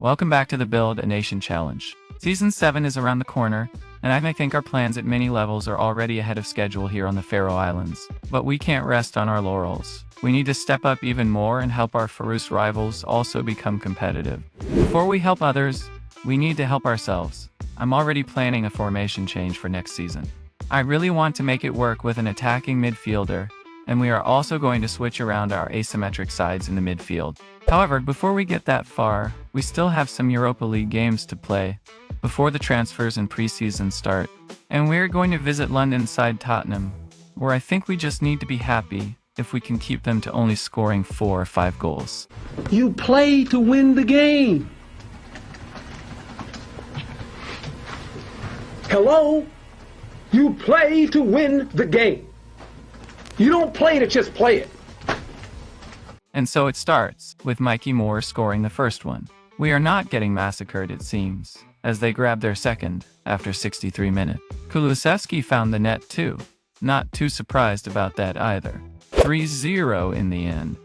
Welcome back to the Build a Nation Challenge. Season 7 is around the corner, and I think our plans at many levels are already ahead of schedule here on the Faroe Islands. But we can't rest on our laurels. We need to step up even more and help our Faroese rivals also become competitive. Before we help others, we need to help ourselves. I'm already planning a formation change for next season. I really want to make it work with an attacking midfielder, and we are also going to switch around our asymmetric sides in the midfield. However, before we get that far, we still have some Europa League games to play before the transfers and preseason start. And we're going to visit London side Tottenham, where I think we just need to be happy if we can keep them to only scoring 4 or 5 goals. You play to win the game. Hello? You play to win the game. You don't play to just play it. And so it starts, with Mikey Moore scoring the first one. We are not getting massacred, it seems, as they grab their second, after 63 minutes. Kulusevski found the net too. Not too surprised about that either. 3-0 in the end.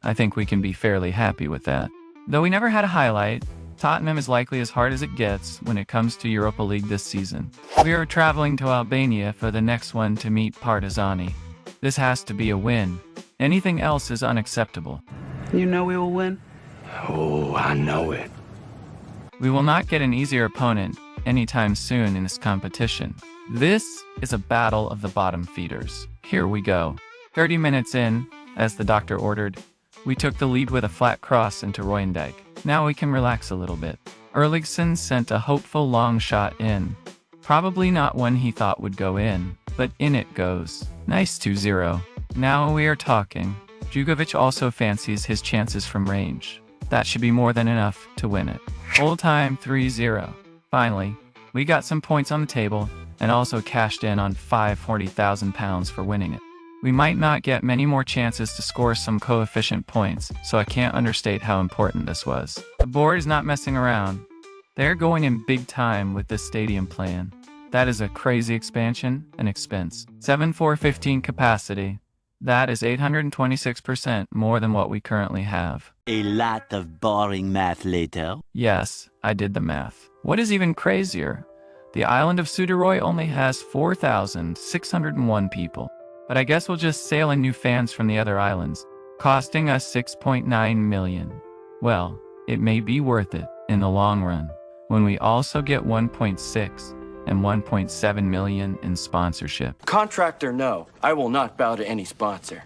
I think we can be fairly happy with that. Though we never had a highlight, Tottenham is likely as hard as it gets when it comes to Europa League this season. We are traveling to Albania for the next one to meet Partizani. This has to be a win. Anything else is unacceptable. You know we will win? Oh, I know it. We will not get an easier opponent anytime soon in this competition. This is a battle of the bottom feeders. Here we go. 30 minutes in, as the doctor ordered, we took the lead with a flat cross into Royendijk. Now we can relax a little bit. Erlingsson sent a hopeful long shot in. Probably not one he thought would go in, but in it goes. Nice 2-0. Now we are talking. Jugovic also fancies his chances from range. That should be more than enough to win it. Full time 3-0. Finally, we got some points on the table and also cashed in on £40,000 for winning it. We might not get many more chances to score some coefficient points, so I can't understate how important this was. The board is not messing around. They're going in big time with this stadium plan. That is a crazy expansion and expense. 7,415 capacity. That is 826% more than what we currently have. A lot of boring math later. Yes, I did the math. What is even crazier? The island of Suduroy only has 4,601 people. But I guess we'll just sail in new fans from the other islands, costing us 6.9 million. Well, it may be worth it in the long run, when we also get 1.6 and 1.7 million in sponsorship. Contractor, no. I will not bow to any sponsor.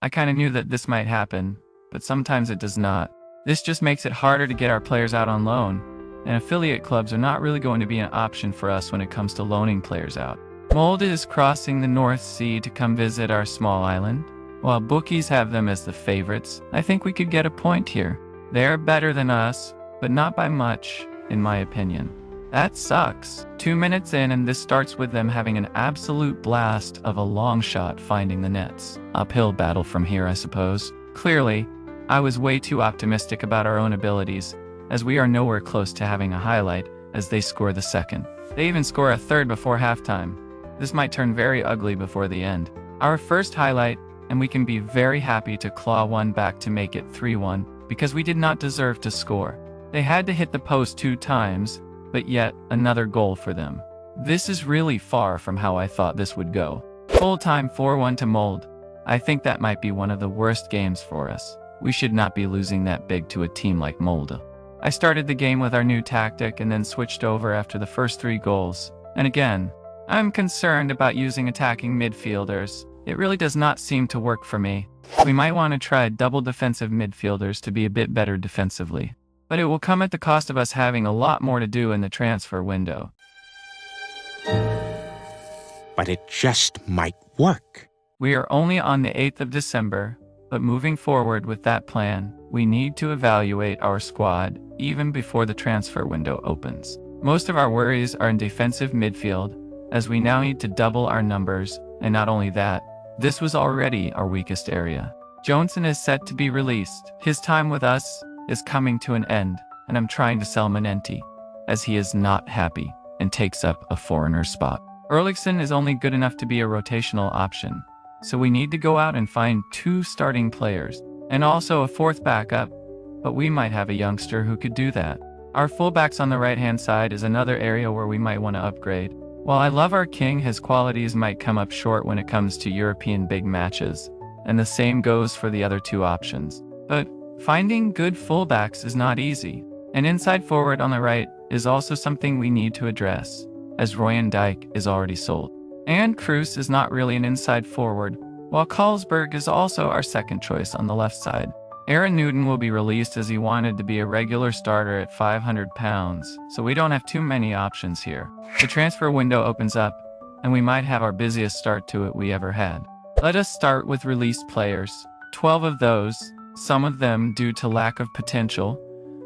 I kind of knew that this might happen, but sometimes it does not. This just makes it harder to get our players out on loan, and affiliate clubs are not really going to be an option for us when it comes to loaning players out. Molde is crossing the North Sea to come visit our small island. While bookies have them as the favorites, I think we could get a point here. They are better than us, but not by much, in my opinion. That sucks. 2 minutes in and this starts with them having an absolute blast of a long shot finding the nets. Uphill battle from here, I suppose. Clearly, I was way too optimistic about our own abilities, as we are nowhere close to having a highlight as they score the second. They even score a third before halftime. This might turn very ugly before the end. Our first highlight, and we can be very happy to claw one back to make it 3-1, because we did not deserve to score. They had to hit the post 2 times, but yet another goal for them. This is really far from how I thought this would go. Full time 4-1 to Molde. I think that might be one of the worst games for us. We should not be losing that big to a team like Molde. I started the game with our new tactic and then switched over after the first 3 goals. And again, I'm concerned about using attacking midfielders. It really does not seem to work for me. We might want to try double defensive midfielders to be a bit better defensively. But it will come at the cost of us having a lot more to do in the transfer window. But it just might work. We are only on the 8th of December, but moving forward with that plan, we need to evaluate our squad even before the transfer window opens. Most of our worries are in defensive midfield, as we now need to double our numbers, and not only that, this was already our weakest area. Johnson is set to be released. His time with us is coming to an end, and I'm trying to sell Manenti, as he is not happy and takes up a foreigner spot. Erlingsson is only good enough to be a rotational option, so we need to go out and find 2 starting players, and also a 4th backup, but we might have a youngster who could do that. Our fullbacks on the right-hand side is another area where we might want to upgrade. While I love our king, his qualities might come up short when it comes to European big matches, and the same goes for the other two options. But finding good fullbacks is not easy. An inside forward on the right is also something we need to address, as Royan Dijk is already sold. And Kroos is not really an inside forward, while Carlsberg is also our second choice on the left side. Aaron Newton will be released as he wanted to be a regular starter at £500, so we don't have too many options here. The transfer window opens up, and we might have our busiest start to it we ever had. Let us start with released players. 12 of those, some of them due to lack of potential,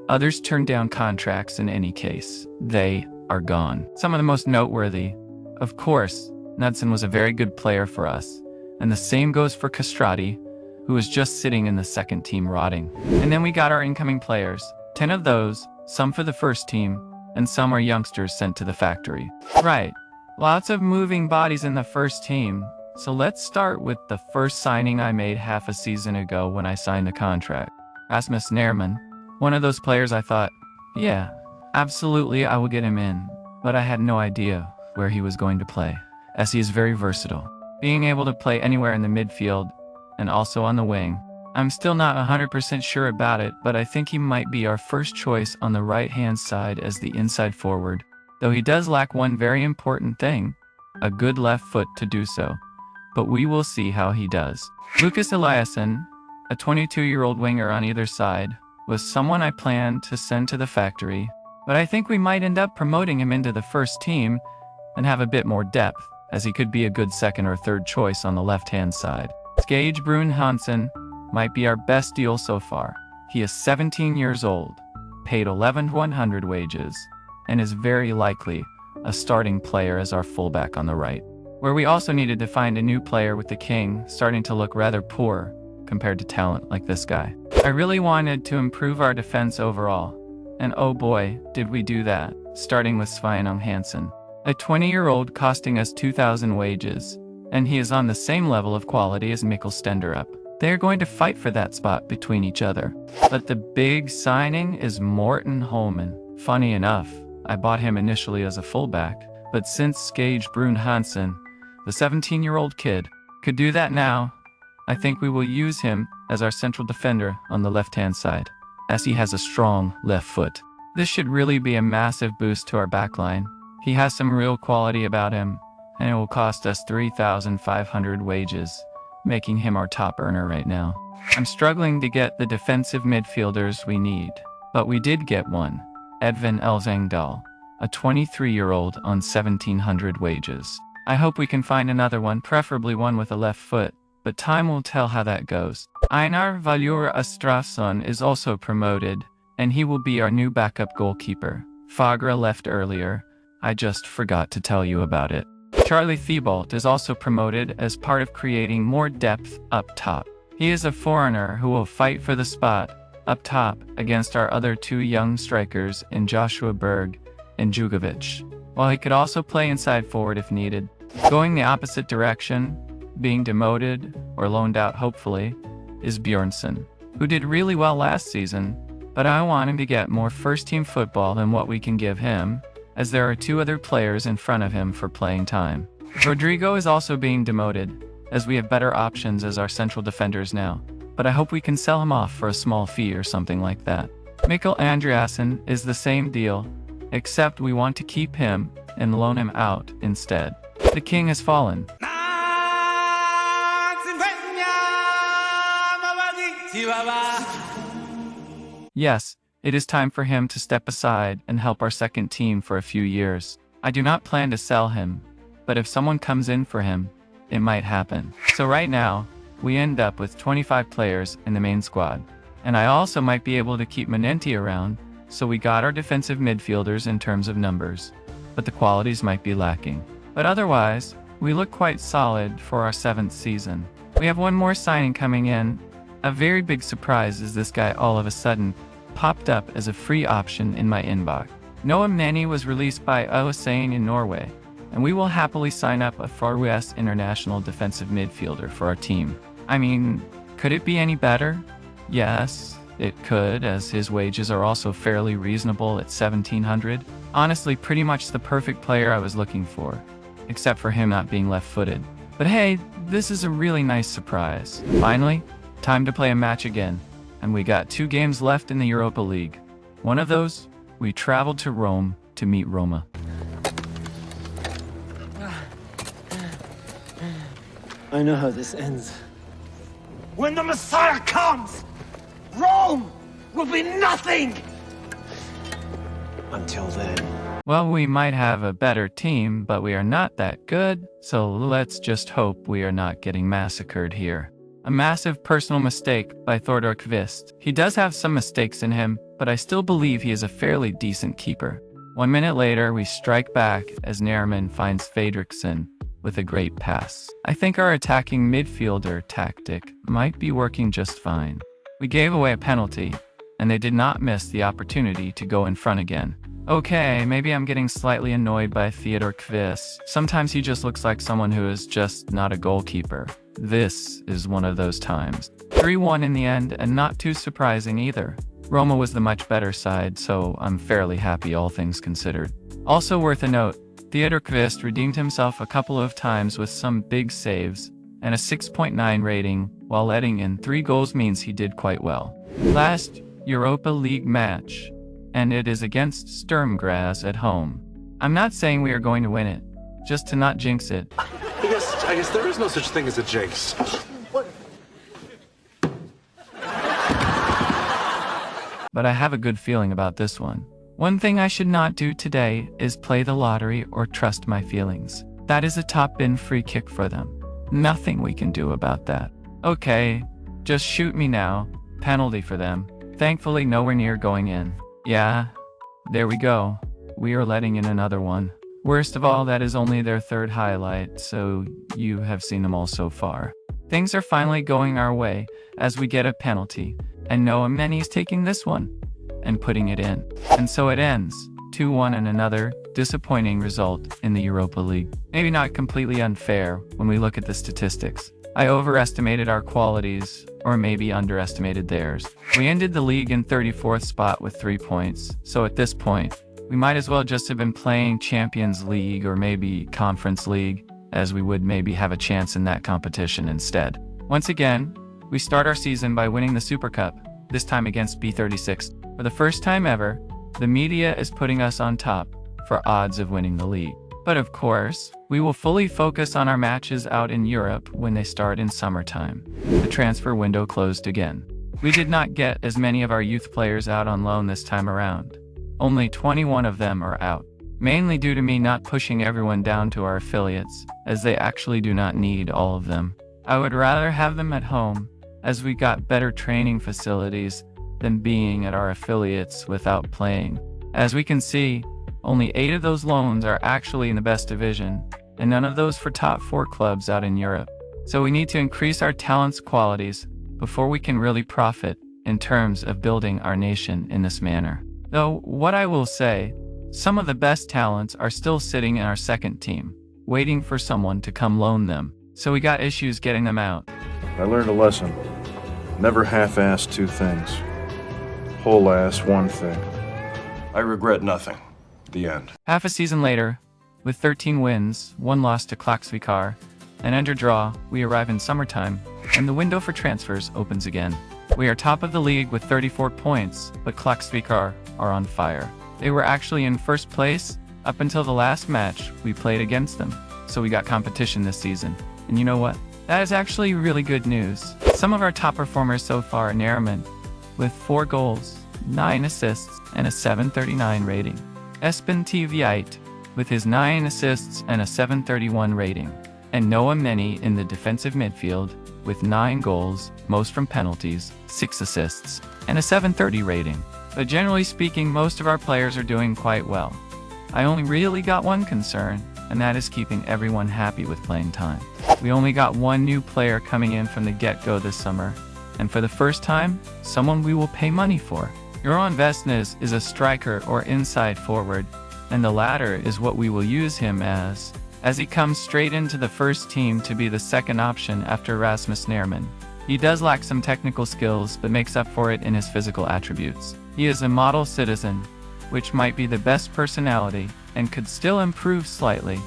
others turned down contracts in any case. They are gone. Some of the most noteworthy, of course, Knudsen was a very good player for us, and the same goes for Castrati, who was just sitting in the second team rotting. And then we got our incoming players. 10 of those, some for the first team, and some are youngsters sent to the factory. Right, lots of moving bodies in the first team, so let's start with the first signing I made half a season ago when I signed the contract. Rasmus Nerman, one of those players I thought, yeah, absolutely I will get him in, but I had no idea where he was going to play, as he is very versatile, being able to play anywhere in the midfield and also on the wing. I'm still not 100% sure about it, but I think he might be our first choice on the right-hand side as the inside forward, though he does lack one very important thing, a good left foot to do so. But we will see how he does. Lucas Eliasson, a 22-year-old winger on either side, was someone I planned to send to the factory, but I think we might end up promoting him into the first team and have a bit more depth, as he could be a good second or third choice on the left-hand side. Skage Brun Hansen might be our best deal so far. He is 17 years old, paid 11,100 wages, and is very likely a starting player as our fullback on the right. Where we also needed to find a new player with the king starting to look rather poor compared to talent like this guy. I really wanted to improve our defense overall, and oh boy, did we do that, starting with Sveinung Hansen, a 20-year-old costing us 2,000 wages, and he is on the same level of quality as Mikkel Stenderup. They are going to fight for that spot between each other. But the big signing is Morten Holman. Funny enough, I bought him initially as a fullback, but since Skage Brun Hansen, the 17-year-old kid, could do that now, I think we will use him as our central defender on the left-hand side, as he has a strong left foot. This should really be a massive boost to our backline. He has some real quality about him, and it will cost us 3,500 wages, making him our top earner right now. I'm struggling to get the defensive midfielders we need, but we did get one, Edvin Elzangdal, a 23-year-old on 1,700 wages. I hope we can find another one, preferably one with a left foot, but time will tell how that goes. Einar Valura Astrason is also promoted, and he will be our new backup goalkeeper. Fagra left earlier. I just forgot to tell you about it. Charlie Thibault is also promoted as part of creating more depth up top. He is a foreigner who will fight for the spot up top against our other two young strikers in Joshua Berg and Jugovic, while he could also play inside forward if needed. Going the opposite direction, being demoted or loaned out hopefully, is Bjornsson, who did really well last season, but I want him to get more first-team football than what we can give him, as there are two other players in front of him for playing time. Rodrigo is also being demoted, as we have better options as our central defenders now, but I hope we can sell him off for a small fee or something like that. Mikkel Andreasen is the same deal, except we want to keep him and loan him out instead. The king has fallen. Yes, it is time for him to step aside and help our second team for a few years. I do not plan to sell him, but if someone comes in for him, it might happen. So right now, we end up with 25 players in the main squad. And I also might be able to keep Manenti around, so we got our defensive midfielders in terms of numbers, but the qualities might be lacking. But otherwise, we look quite solid for our 7th season. We have one more signing coming in. A very big surprise is this guy all of a sudden popped up as a free option in my inbox. Noam Neni was released by Øystein in Norway, and we will happily sign up a Faroese international defensive midfielder for our team. I mean, could it be any better? Yes, It could, as his wages are also fairly reasonable at 1,700. Honestly, pretty much the perfect player I was looking for, except for him not being left-footed. But hey, this is a really nice surprise. Finally, time to play a match again, and we got 2 games left in the Europa League. One of those, we traveled to Rome to meet Roma. I know how this ends. When the Messiah comes, Rome will be nothing! Until then. Well, we might have a better team, but we are not that good, so let's just hope we are not getting massacred here. A massive personal mistake by Thordor Kvist. He does have some mistakes in him, but I still believe he is a fairly decent keeper. 1 minute later, we strike back as Nerman finds Fredriksson with a great pass. I think our attacking midfielder tactic might be working just fine. We gave away a penalty, and they did not miss the opportunity to go in front again. Okay, maybe I'm getting slightly annoyed by Theodor Kvist. Sometimes he just looks like someone who is just not a goalkeeper. This is one of those times. 3-1 in the end, and not too surprising either. Roma was the much better side, so I'm fairly happy all things considered. Also worth a note, Theodor Kvist redeemed himself a couple of times with some big saves, and a 6.9 rating, while letting in 3 goals means he did quite well. Last Europa League match, and it is against Sturm Graz at home. I'm not saying we are going to win it, just to not jinx it. I guess there is no such thing as a jinx. But I have a good feeling about this one. One thing I should not do today is play the lottery or trust my feelings. That is a top bin free kick for them. Nothing we can do about that. Okay, just shoot me now. Penalty for them. Thankfully nowhere near going in. Yeah, there we go. We are letting in another one. Worst of all, that is only their 3rd highlight, so you have seen them all so far. Things are finally going our way as we get a penalty, and Noah Meni's taking this one and putting it in. And so it ends, 2-1, and another disappointing result in the Europa League. Maybe not completely unfair when we look at the statistics. I overestimated our qualities, or maybe underestimated theirs. We ended the league in 34th spot with 3 points, so at this point, we might as well just have been playing Champions League or maybe Conference League, as we would maybe have a chance in that competition instead. Once again, we start our season by winning the Super Cup, this time against B36. For the first time ever, the media is putting us on top for odds of winning the league. But of course, we will fully focus on our matches out in Europe when they start in summertime. The transfer window closed again. We did not get as many of our youth players out on loan this time around. Only 21 of them are out, mainly due to me not pushing everyone down to our affiliates, as they actually do not need all of them. I would rather have them at home, as we got better training facilities than being at our affiliates without playing. As we can see, only 8 of those loans are actually in the best division, and none of those for top 4 clubs out in Europe. So we need to increase our talents' qualities before we can really profit in terms of building our nation in this manner. Though, what I will say, some of the best talents are still sitting in our second team, waiting for someone to come loan them. So we got issues getting them out. I learned a lesson. Never half-ass 2 things. Whole-ass 1 thing. I regret nothing. The end. Half a season later, with 13 wins, 1 loss to Klaksvikar, and under draw, we arrive in summertime, and the window for transfers opens again. We are top of the league with 34 points, but Klaksvikar are on fire. They were actually in first place up until the last match we played against them, so we got competition this season. And you know what? That is actually really good news. Some of our top performers so far are Nerman, with 4 goals, 9 assists, and a 739 rating. Espen Tveit, with his 9 assists and a 731 rating. And Noah Meni in the defensive midfield, with 9 goals, most from penalties, 6 assists, and a 730 rating. But generally speaking, most of our players are doing quite well. I only really got one concern, and that is keeping everyone happy with playing time. We only got 1 new player coming in from the get-go this summer, and for the first time, someone we will pay money for. Joran Vestnes is a striker or inside forward, and the latter is what we will use him as he comes straight into the first team to be the second option after Rasmus Nerman. He does lack some technical skills, but makes up for it in his physical attributes. He is a model citizen, which might be the best personality, and could still improve slightly,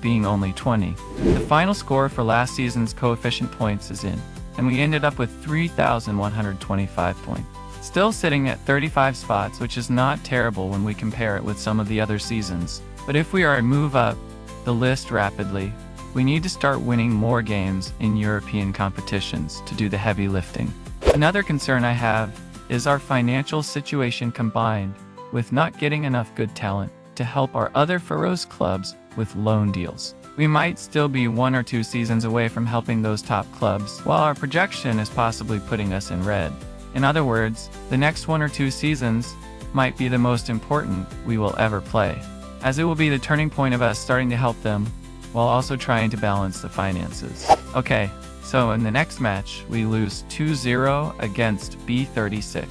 being only 20. The final score for last season's coefficient points is in, and we ended up with 3,125 points. Still sitting at 35 spots, which is not terrible when we compare it with some of the other seasons. But if we are to move up the list rapidly, we need to start winning more games in European competitions to do the heavy lifting. Another concern I have is our financial situation combined with not getting enough good talent to help our other Faroese clubs with loan deals. We might still be 1 or 2 seasons away from helping those top clubs, while our projection is possibly putting us in red. In other words, the next 1 or 2 seasons might be the most important we will ever play, as it will be the turning point of us starting to help them while also trying to balance the finances. Okay, so in the next match, we lose 2-0 against B36,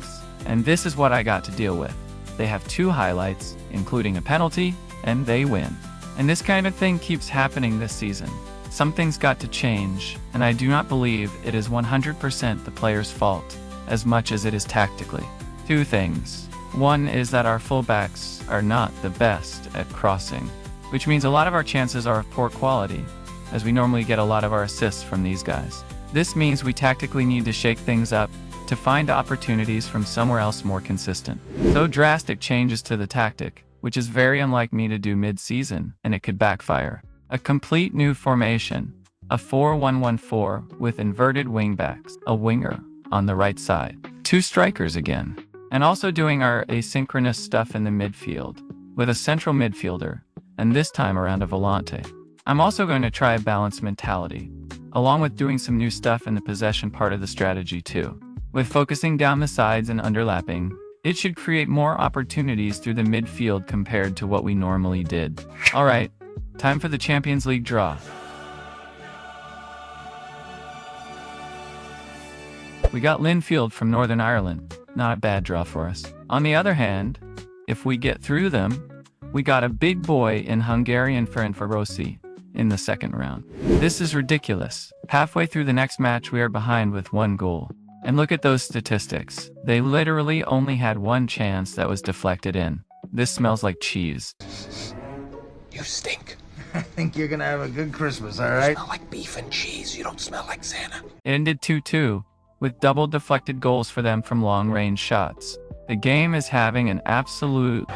and this is what I got to deal with. They have 2 highlights, including a penalty, and they win. And this kind of thing keeps happening this season. Something's got to change, and I do not believe it is 100% the player's fault, as much as it is tactically. 2 things. One is that our fullbacks are not the best at crossing, which means a lot of our chances are of poor quality, as we normally get a lot of our assists from these guys. This means we tactically need to shake things up to find opportunities from somewhere else more consistent. So drastic changes to the tactic, which is very unlike me to do mid-season, and it could backfire. A complete new formation, a 4-1-1-4 with inverted wingbacks, a winger on the right side, 2 strikers again, and also doing our asynchronous stuff in the midfield, with a central midfielder, and this time around a volante. I'm also going to try a balanced mentality, along with doing some new stuff in the possession part of the strategy too. With focusing down the sides and underlapping, it should create more opportunities through the midfield compared to what we normally did. Alright, time for the Champions League draw. We got Linfield from Northern Ireland, not a bad draw for us. On the other hand, if we get through them, we got a big boy in Hungarian Faroese in the second round. This is ridiculous. Halfway through the next match we are behind with 1 goal. And look at those statistics. They literally only had 1 chance that was deflected in. This smells like cheese. You stink. I think you're gonna have a good Christmas, all right? You smell like beef and cheese. You don't smell like Santa. It ended 2-2, with double deflected goals for them from long-range shots. The game is having an absolute...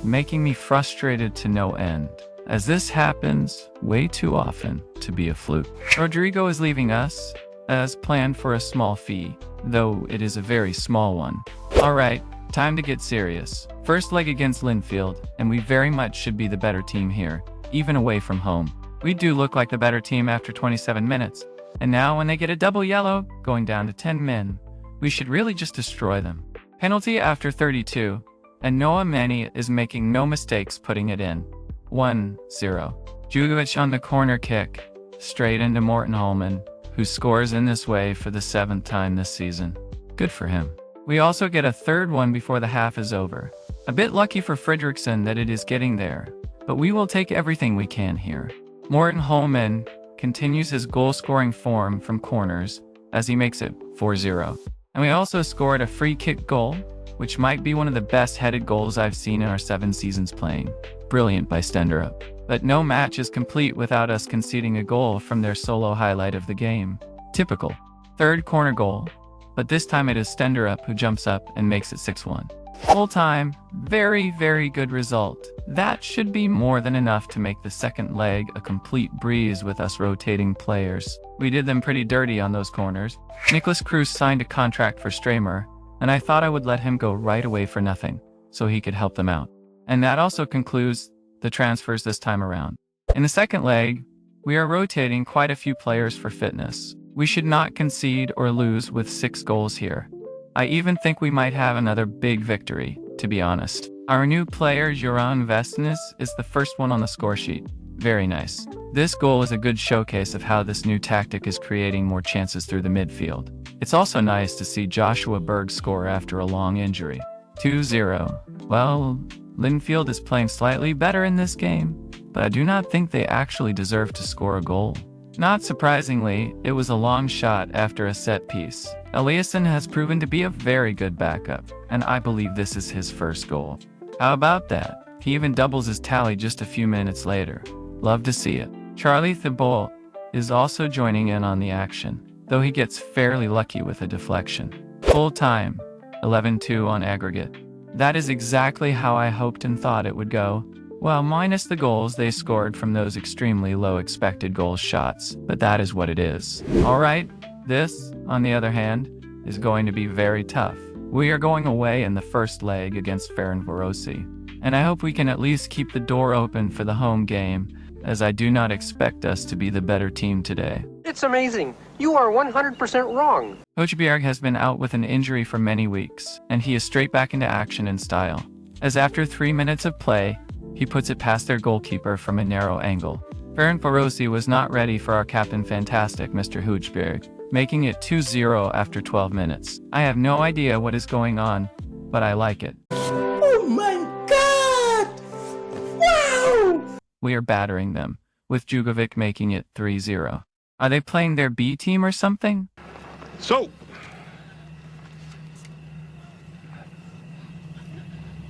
making me frustrated to no end, as this happens way too often to be a fluke. Rodrigo is leaving us, as planned for a small fee, though it is a very small one. Alright, time to get serious. First leg against Linfield, and we very much should be the better team here, even away from home. We do look like the better team after 27 minutes, and now when they get a double yellow, going down to 10 men, we should really just destroy them. Penalty after 32, and Noah Manny is making no mistakes putting it in. 1-0. Jugovic on the corner kick, straight into Morten Holman, who scores in this way for the 7th time this season. Good for him. We also get a 3rd one before the half is over. A bit lucky for Fredriksson that it is getting there, but we will take everything we can here. Morten Holman continues his goal-scoring form from corners as he makes it 4-0. And we also scored a free kick goal, which might be one of the best headed goals I've seen in our 7 seasons playing. Brilliant by Stenderup. But no match is complete without us conceding a goal from their solo highlight of the game. Typical. 3rd corner goal, but this time it is Stenderup who jumps up and makes it 6-1. Full time, very, very good result. That should be more than enough to make the second leg a complete breeze with us rotating players. We did them pretty dirty on those corners. Nicholas Cruz signed a contract for Stramer, and I thought I would let him go right away for nothing, so he could help them out. And that also concludes the transfers this time around. In the second leg, we are rotating quite a few players for fitness. We should not concede or lose with 6 goals here. I even think we might have another big victory, to be honest. Our new player, Joran Vestnes, is the first one on the score sheet. Very nice. This goal is a good showcase of how this new tactic is creating more chances through the midfield. It's also nice to see Joshua Berg score after a long injury. 2-0. Well, Linfield is playing slightly better in this game, but I do not think they actually deserve to score a goal. Not surprisingly, it was a long shot after a set piece. Eliasson has proven to be a very good backup, and I believe this is his first goal. How about that? He even doubles his tally just a few minutes later. Love to see it. Charlie Thibault is also joining in on the action, though he gets fairly lucky with a deflection. Full time, 11-2 on aggregate. That is exactly how I hoped and thought it would go. Well, minus the goals they scored from those extremely low expected goal shots, but that is what it is. Alright, this, on the other hand, is going to be very tough. We are going away in the first leg against Faroese, and I hope we can at least keep the door open for the home game, as I do not expect us to be the better team today. It's amazing. You are 100% wrong. Coach Bjerg has been out with an injury for many weeks, and he is straight back into action in style, as after 3 minutes of play, he puts it past their goalkeeper from a narrow angle. Faroese was not ready for our captain fantastic Mr. Hujbjerg, making it 2-0 after 12 minutes. I have no idea what is going on, but I like it. Oh my God! Wow! We are battering them, with Jugovic making it 3-0. Are they playing their B team or something? So,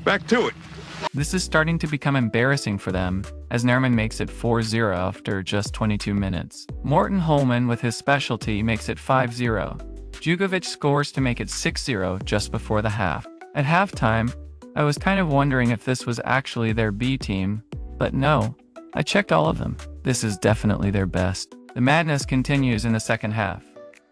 back to it. This is starting to become embarrassing for them, as Nerman makes it 4-0 after just 22 minutes. Morten Holman with his specialty makes it 5-0. Jugovic scores to make it 6-0 just before the half. At halftime, I was kind of wondering if this was actually their B team, but no, I checked all of them. This is definitely their best. The madness continues in the second half,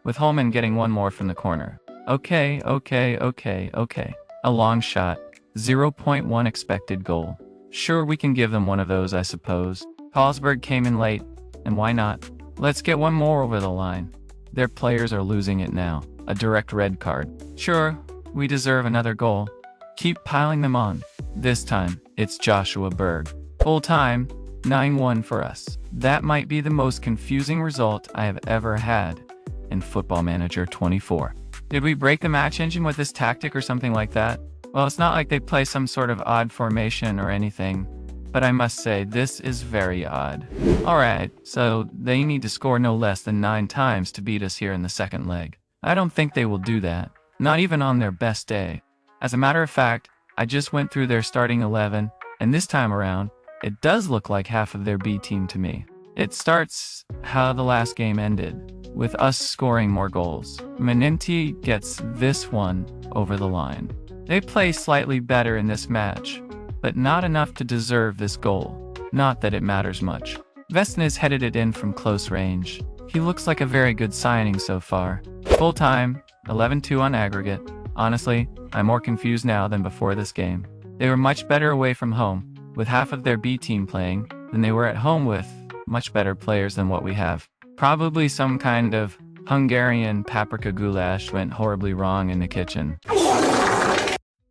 with Holman getting one more from the corner. Okay. A long shot. 0.1 expected goal. Sure, we can give them one of those, I suppose. Carlsberg came in late, and why not? Let's get one more over the line. Their players are losing it now. A direct red card. Sure, we deserve another goal. Keep piling them on. This time, it's Joshua Berg. Full time, 9-1 for us. That might be the most confusing result I have ever had in Football Manager 24. Did we break the match engine with this tactic or something like that? Well, it's not like they play some sort of odd formation or anything, but I must say, this is very odd. Alright, so they need to score no less than 9 times to beat us here in the second leg. I don't think they will do that, not even on their best day. As a matter of fact, I just went through their starting 11, and this time around, it does look like half of their B team to me. It starts how the last game ended, with us scoring more goals. Menenti gets this one over the line. They play slightly better in this match, but not enough to deserve this goal. Not that it matters much. Vestnes headed it in from close range. He looks like a very good signing so far. Full time, 11-2 on aggregate. Honestly, I'm more confused now than before this game. They were much better away from home, with half of their B team playing, than they were at home with much better players than what we have. Probably some kind of Hungarian paprika goulash went horribly wrong in the kitchen.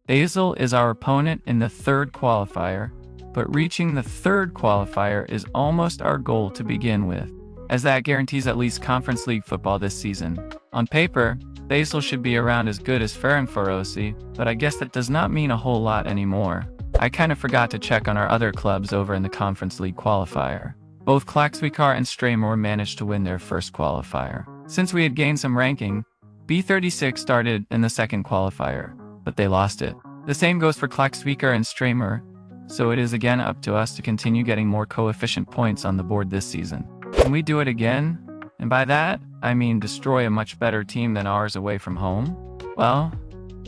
Basel is our opponent in the third qualifier, but reaching the third qualifier is almost our goal to begin with, as that guarantees at least Conference League football this season. On paper, Basel should be around as good as Faroese, but I guess that does not mean a whole lot anymore. I kind of forgot to check on our other clubs over in the Conference League qualifier. Both Klaksvíkar and Streymoy managed to win their first qualifier. Since we had gained some ranking, B36 started in the second qualifier, but they lost it. The same goes for Klaksvíkar and Streymoy, so it is again up to us to continue getting more coefficient points on the board this season. Can we do it again? And by that, I mean destroy a much better team than ours away from home? Well,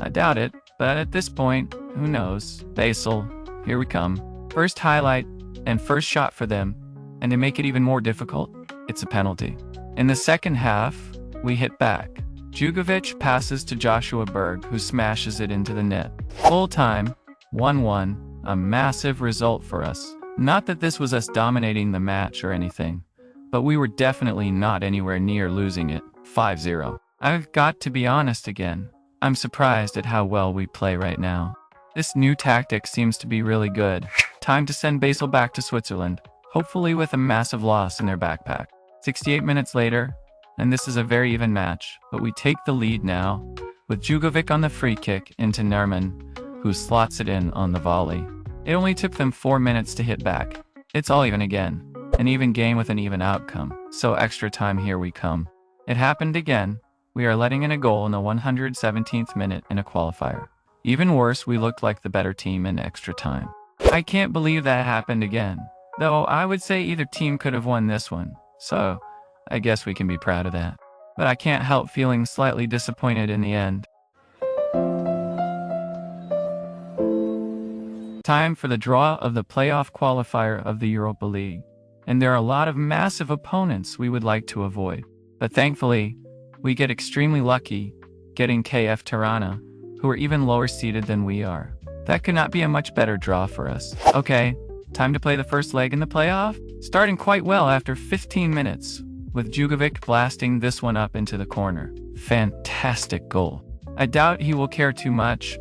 I doubt it, but at this point, who knows? Basel, here we come. First highlight and first shot for them, and to make it even more difficult, it's a penalty. In the second half, we hit back. Jugovic passes to Joshua Berg, who smashes it into the net. Full time, 1-1, a massive result for us. Not that this was us dominating the match or anything, but we were definitely not anywhere near losing it. 5-0. I've got to be honest again. I'm surprised at how well we play right now. This new tactic seems to be really good. Time to send Basel back to Switzerland, hopefully with a massive loss in their backpack. 68 minutes later, and this is a very even match, but we take the lead now, with Jugovic on the free kick into Nerman, who slots it in on the volley. It only took them 4 minutes to hit back. It's all even again. An even game with an even outcome. So extra time, here we come. It happened again. We are letting in a goal in the 117th minute in a qualifier. Even worse, we looked like the better team in extra time. I can't believe that happened again. Though I would say either team could have won this one. So I guess we can be proud of that. But I can't help feeling slightly disappointed in the end. Time for the draw of the playoff qualifier of the Europa League. And there are a lot of massive opponents we would like to avoid. But thankfully, we get extremely lucky getting KF Tirana, who are even lower seeded than we are. That could not be a much better draw for us. Okay, time to play the first leg in the playoff. Starting quite well after 15 minutes, with Jugovic blasting this one up into the corner. Fantastic goal. I doubt he will care too much,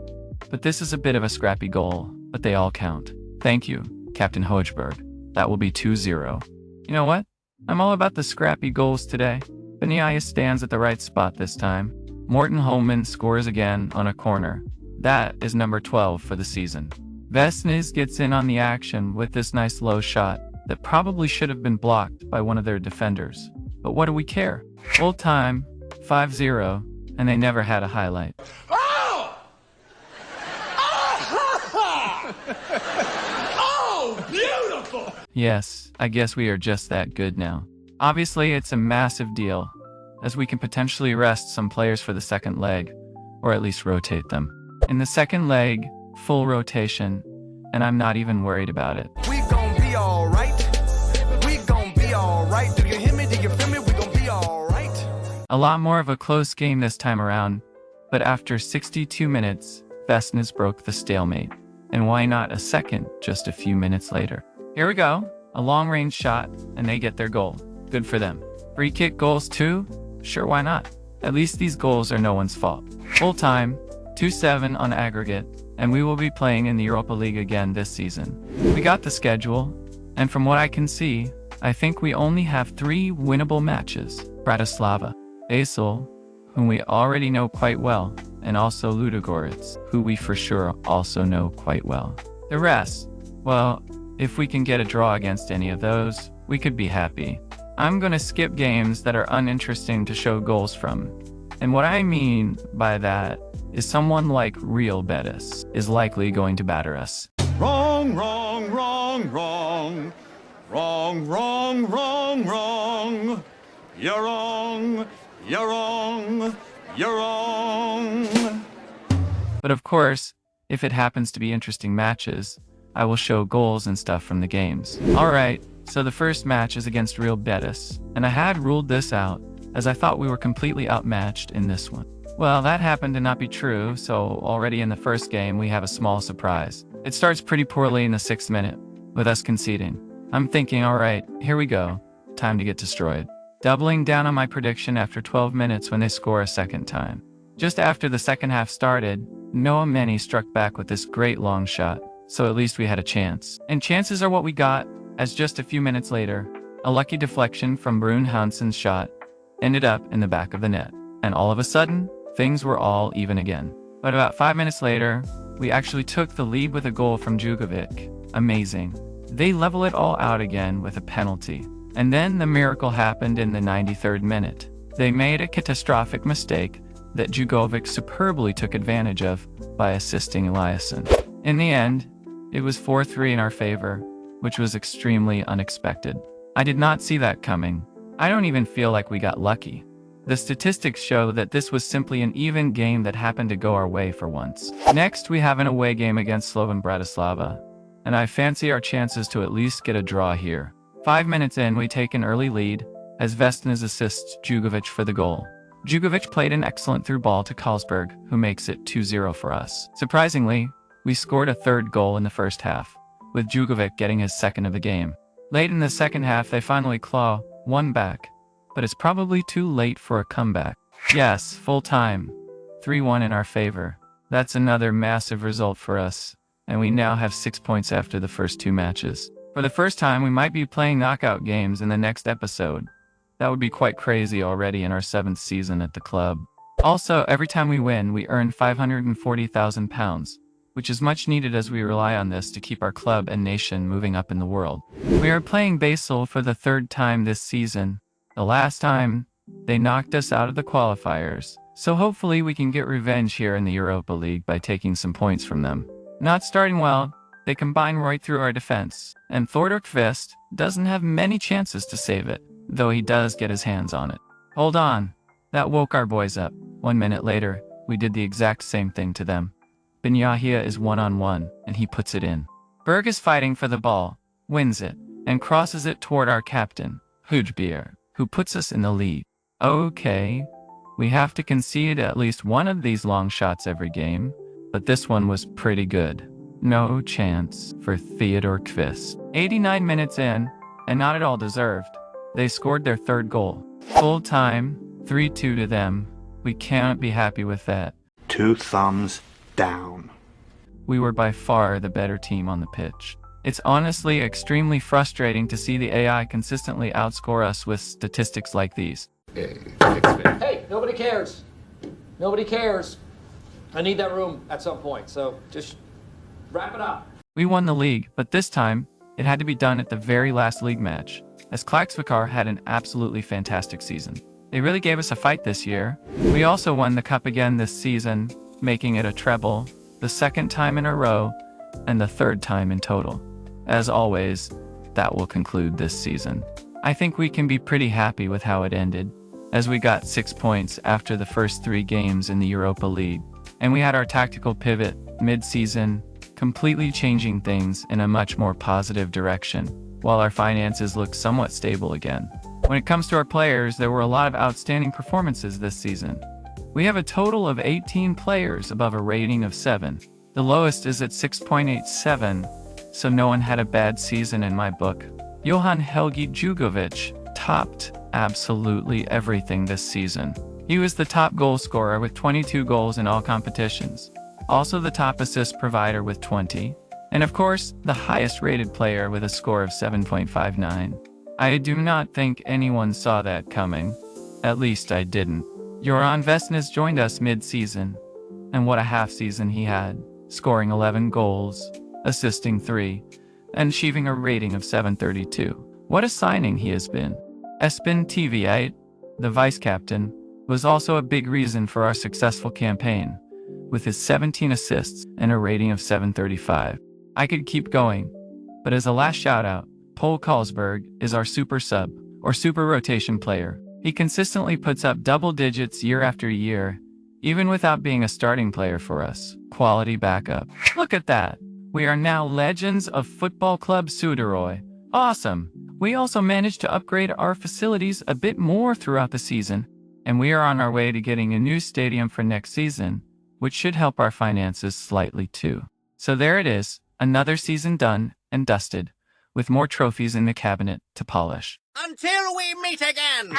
but this is a bit of a scrappy goal, but they all count. Thank you, Captain Hojberg. That will be 2-0. You know what? I'm all about the scrappy goals today. Beniais stands at the right spot this time. Morten Holman scores again on a corner. That is number 12 for the season. Vesnes gets in on the action with this nice low shot that probably should have been blocked by one of their defenders. But what do we care? Full time, 5-0, and they never had a highlight. Oh! Oh, beautiful! Yes, I guess we are just that good now. Obviously, it's a massive deal, as we can potentially rest some players for the second leg, or at least rotate them. In the second leg, full rotation, and I'm not even worried about it. We gon' be alright. We gon' be alright. Do you hear me? Do you feel me? We gon' be alright. A lot more of a close game this time around, but after 62 minutes, Vesnes broke the stalemate. And why not a second just a few minutes later? Here we go, a long-range shot, and they get their goal. Good for them. Free kick goals too? Sure, why not? At least these goals are no one's fault. Full time, 2-7 on aggregate, and we will be playing in the Europa League again this season. We got the schedule, and from what I can see, I think we only have 3 winnable matches. Bratislava, Basel, whom we already know quite well, and also Ludogorets, who we for sure also know quite well. The rest, well, if we can get a draw against any of those, we could be happy. I'm gonna skip games that are uninteresting to show goals from. And what I mean by that is someone like Real Betis is likely going to batter us. Wrong, wrong, wrong, wrong. Wrong, wrong, wrong, wrong. You're wrong, you're wrong, you're wrong. But of course, if it happens to be interesting matches, I will show goals and stuff from the games. Alright, so the first match is against Real Betis, and I had ruled this out, as I thought we were completely outmatched in this one. Well, that happened to not be true, so already in the first game we have a small surprise. It starts pretty poorly in the 6th minute, with us conceding. I'm thinking, alright, here we go, time to get destroyed. Doubling down on my prediction after 12 minutes when they score a second time. Just after the second half started, Noah Meni struck back with this great long shot, so at least we had a chance. And chances are what we got, as just a few minutes later, a lucky deflection from Brune Hansen's shot ended up in the back of the net. And all of a sudden, things were all even again. But about 5 minutes later, we actually took the lead with a goal from Jugovic. Amazing. They level it all out again with a penalty. And then the miracle happened in the 93rd minute. They made a catastrophic mistake that Jugovic superbly took advantage of by assisting Eliasson. In the end, it was 4-3 in our favor, which was extremely unexpected. I did not see that coming. I don't even feel like we got lucky. The statistics show that this was simply an even game that happened to go our way for once. Next, we have an away game against Slovan Bratislava, and I fancy our chances to at least get a draw here. 5 minutes in, we take an early lead, as Vesnes assists Jugovic for the goal. Jugovic played an excellent through ball to Carlsberg, who makes it 2-0 for us. Surprisingly, we scored a third goal in the first half, with Jugovic getting his second of the game. Late in the second half, they finally claw one back, but it's probably too late for a comeback. Yes, full time, 3-1 in our favor. That's another massive result for us, and we now have 6 points after the first 2 matches. For the first time, we might be playing knockout games in the next episode. That would be quite crazy already in our 7th season at the club. Also, every time we win, we earn £540,000. which is much needed as we rely on this to keep our club and nation moving up in the world. We are playing Basel for the third time this season. The last time, they knocked us out of the qualifiers, so hopefully we can get revenge here in the Europa League by taking some points from them. Not starting well, they combine right through our defense, and Thordorkvist doesn't have many chances to save it, though he does get his hands on it. Hold on, that woke our boys up. 1 minute later, we did the exact same thing to them. Binyahia is one-on-one, and he puts it in. Berg is fighting for the ball, wins it, and crosses it toward our captain, Hujbier, who puts us in the lead. Okay, we have to concede at least one of these long shots every game, but this one was pretty good. No chance for Theodor Kvist. 89 minutes in, and not at all deserved. They scored their third goal. Full time, 3-2 to them. We can't be happy with that. 2 thumbs down. We were by far the better team on the pitch. It's honestly extremely frustrating to see the AI consistently outscore us with statistics like these. Hey, nobody cares. Nobody cares. I need that room at some point, so just wrap it up. We won the league, but this time, it had to be done at the very last league match, as Klaksvikar had an absolutely fantastic season. They really gave us a fight this year. We also won the cup again this season, making it a treble, the second time in a row, and the third time in total. As always, that will conclude this season. I think we can be pretty happy with how it ended, as we got 6 points after the first 3 games in the Europa League, and we had our tactical pivot mid-season, completely changing things in a much more positive direction, while our finances look somewhat stable again. When it comes to our players, there were a lot of outstanding performances this season. We have a total of 18 players above a rating of 7. The lowest is at 6.87, so no one had a bad season in my book. Johan Helgi Jugovic topped absolutely everything this season. He was the top goal scorer with 22 goals in all competitions, also the top assist provider with 20, and of course, the highest rated player with a score of 7.59. I do not think anyone saw that coming. At least I didn't. Joran Vestnes joined us mid-season, and what a half-season he had, scoring 11 goals, assisting 3, and achieving a rating of 732. What a signing he has been. Espen Tveit, the vice-captain, was also a big reason for our successful campaign, with his 17 assists and a rating of 735. I could keep going, but as a last shout-out, Paul Karlsberg is our super sub, or super rotation player. He consistently puts up double digits year after year, even without being a starting player for us. Quality backup. Look at that! We are now legends of Football Club Suduroy. Awesome! We also managed to upgrade our facilities a bit more throughout the season, and we are on our way to getting a new stadium for next season, which should help our finances slightly too. So there it is, another season done and dusted, with more trophies in the cabinet to polish. Until we meet again!